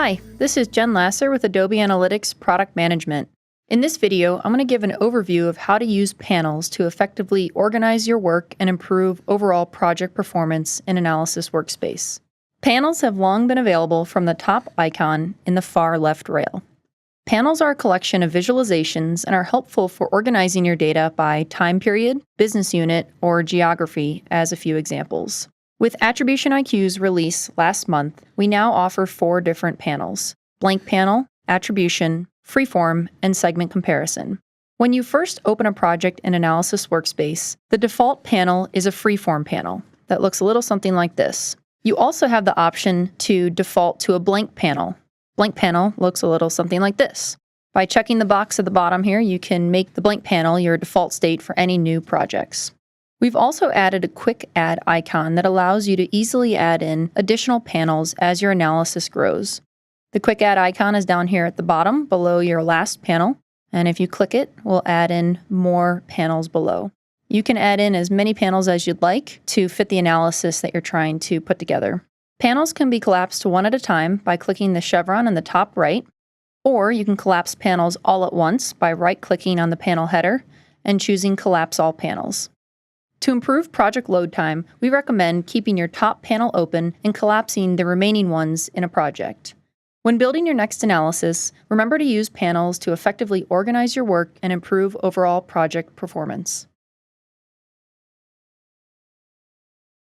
Hi, this is Jen Lasser with Adobe Analytics Product Management. In this video, I'm going to give an overview of how to use panels to effectively organize your work and improve overall project performance in Analysis Workspace. Panels have long been available from the top icon in the far left rail. Panels are a collection of visualizations and are helpful for organizing your data by time period, business unit, or geography, as a few examples. With Attribution IQ's release last month, we now offer 4 different panels: Blank Panel, Attribution, Freeform, and Segment Comparison. When you first open a project in Analysis Workspace, the default panel is a Freeform panel that looks a little something like this. You also have the option to default to a Blank Panel. Blank Panel looks a little something like this. By checking the box at the bottom here, you can make the Blank Panel your default state for any new projects. We've also added a quick add icon that allows you to easily add in additional panels as your analysis grows. The quick add icon is down here at the bottom below your last panel, and if you click it, we'll add in more panels below. You can add in as many panels as you'd like to fit the analysis that you're trying to put together. Panels can be collapsed one at a time by clicking the chevron in the top right, or you can collapse panels all at once by right-clicking on the panel header and choosing Collapse All Panels. To improve project load time, we recommend keeping your top panel open and collapsing the remaining ones in a project. When building your next analysis, remember to use panels to effectively organize your work and improve overall project performance.